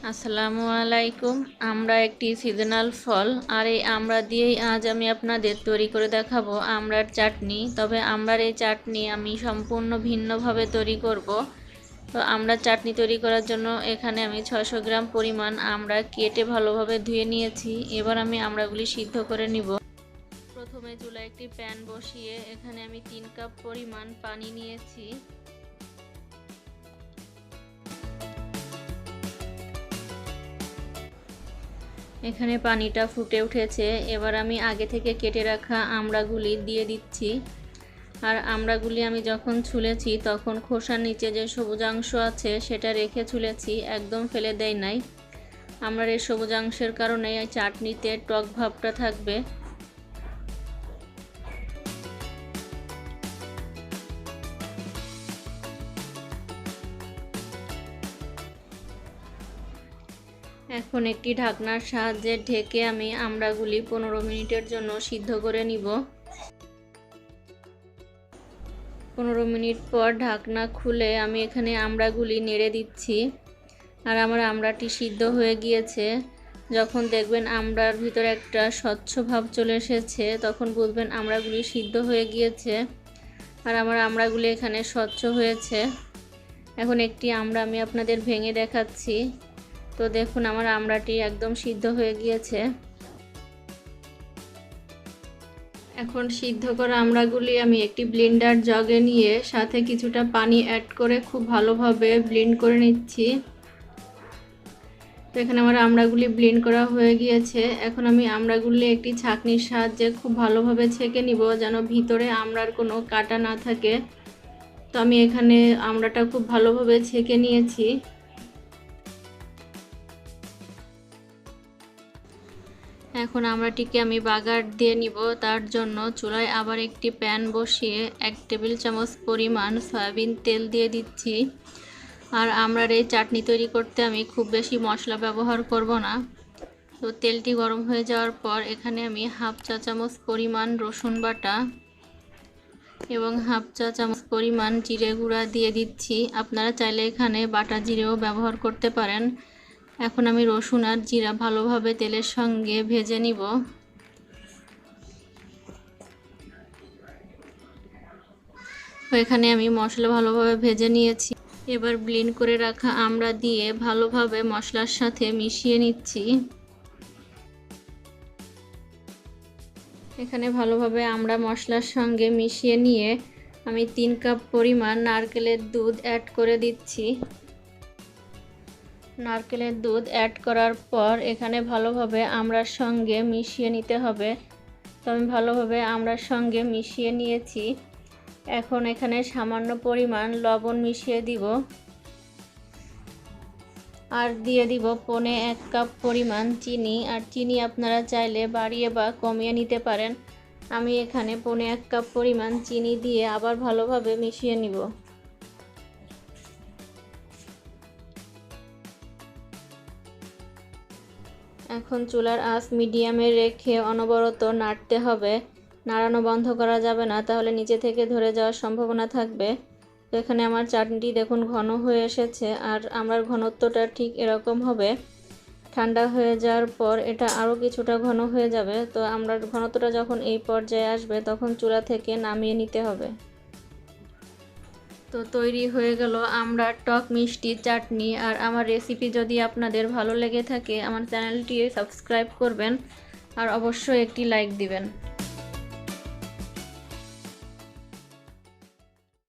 আসসালামু আলাইকুম। আমরা একটি সিজনাল ফল, আর এই আমড়া দিয়েই আজ আমি আপনাদের তৈরি করে দেখাবো আমড়ার চাটনি। তবে আমড়ার এই চাটনি আমি সম্পূর্ণ ভিন্নভাবে তৈরি করব। তো আমড়ার চাটনি তৈরি করার জন্য এখানে আমি 600 গ্রাম পরিমাণ আমড়া কেটে ভালোভাবে ধুয়ে নিয়েছি। এবার আমি আমড়াগুলি সিদ্ধ করে নিব। প্রথমে চুলায় একটি প্যান বসিয়ে এখানে আমি 3 কাপ পরিমাণ পানি নিয়েছি। এখানে পানিটা ফুটে উঠেছে। এবার আমি আগে থেকে কেটে রাখা আমড়াগুলি দিয়ে দিচ্ছি। আর আমড়াগুলি আমি যখন ছুলেছি তখন খোসার নিচে যে সবুজাংশ আছে সেটা রেখে ছুলেছি, একদম ফেলে দেই নাই। আমড়ার এই সবুজাংশের কারণে এই চাটনিতে টক ভাবটা থাকবে। এখন একটি ঢাকনার সাহায্যে ঢেকে আমি আমড়াগুলি 15 মিনিটের জন্য সিদ্ধ করে নিব। 15 মিনিট পর ঢাকনা খুলে আমি এখানে আমড়াগুলি নেড়ে দিচ্ছি। আর আমার আমড়াটি সিদ্ধ হয়ে গিয়েছে। যখন দেখবেন আমড়ার ভিতরে একটা স্বচ্ছ ভাব চলে এসেছে তখন বুঝবেন আমড়াগুলি সিদ্ধ হয়ে গিয়েছে। আর আমার আমড়াগুলি এখানে স্বচ্ছ হয়েছে। এখন একটি আমড়া আমি আপনাদের ভেঙে দেখাচ্ছি। তো দেখুন আমার আমড়াটি একদম সিদ্ধ হয়ে গিয়েছে। এখন সিদ্ধ করা আমড়াগুলি আমি একটি ব্লেন্ডার জগে নিয়ে সাথে কিছুটা পানি অ্যাড করে খুব ভালোভাবে ব্লেন্ড করে নিচ্ছি। তো এখানে আমার আমড়াগুলি ব্লেন্ড করা হয়ে গিয়েছে। এখন আমি আমড়াগুলি একটি ছাঁকনির সাহায্যে খুব ভালোভাবে ছেঁকে নিব, যেন ভিতরে আমড়ার কোনো কাটা না থাকে। তো আমি এখানে আমড়াটা খুব ভালোভাবে ছেঁকে নিয়েছি। এখন আমড়াটিকে আমি বাগার দিয়ে নিব। তার জন্য চুলায় আবার একটি প্যান বসিয়ে 1 টেবিল চামচ পরিমাণ সয়াবিন তেল দিয়ে দিচ্ছি। আর আমড়ার এই চাটনি তৈরি করতে আমি খুব বেশি মশলা ব্যবহার করব না। তো তেলটি গরম হয়ে যাওয়ার পর এখানে আমি 1/2 চা চামচ পরিমাণ রসুন বাটা এবং 1/2 চা চামচ পরিমাণ জিরে গুঁড়া দিয়ে দিচ্ছি। আপনারা চাইলে এখানে বাটা জিরেও ব্যবহার করতে পারেন। এখন আমি রসুন আর জিরা ভালোভাবে তেলের সঙ্গে ভেজে নিব। এখানে আমি মশলা ভালোভাবে ভেজে নিয়েছি। এবার ব্লেন্ড করে রাখা আমড়া দিয়ে ভালোভাবে মশলার সাথে মিশিয়ে নিচ্ছি। এখানে ভালোভাবে আমড়া মশলার সঙ্গে মিশিয়ে নিয়ে আমি 3 কাপ পরিমাণ নারকেলের দুধ অ্যাড করে দিচ্ছি। নারকেলের দুধ অ্যাড করার পর এখানে ভালোভাবে আমড়ার সঙ্গে মিশিয়ে নিতে হবে। তো আমি ভালোভাবে আমড়ার সঙ্গে মিশিয়ে নিয়েছি। এখন এখানে সামান্য পরিমাণ লবণ মিশিয়ে দিব। আর দিয়ে দিব 1/4 কাপ পরিমাণ চিনি। আর চিনি আপনারা চাইলে বাড়িয়ে বা কমিয়ে নিতে পারেন। আমি এখানে 1/4 কাপ পরিমাণ চিনি দিয়ে আবার ভালোভাবে মিশিয়ে নিব। এখন চুলার আঁচ মিডিয়ামে রেখে অনবরত নাড়তে হবে। নাড়ানো বন্ধ করা যাবে না, তাহলে নিচে থেকে ধরে যাওয়ার সম্ভাবনা থাকবে। তো এখানে আমার চাটনিটি দেখুন ঘন হয়ে এসেছে। আর আমার ঘনত্বটা ঠিক এরকম হবে। ঠান্ডা হয়ে যাওয়ার পর এটা আরও কিছুটা ঘন হয়ে যাবে। তো আমরা ঘনত্বটা যখন এই পর্যায়ে আসবে তখন চুলা থেকে নামিয়ে নিতে হবে। তো তৈরি হয়ে গেল আমড়ার টক মিষ্টি চাটনি। আর আমার রেসিপি যদি আপনাদের ভালো লেগে থাকে আমার চ্যানেলটি সাবস্ক্রাইব করবেন আর অবশ্যই একটি লাইক দিবেন।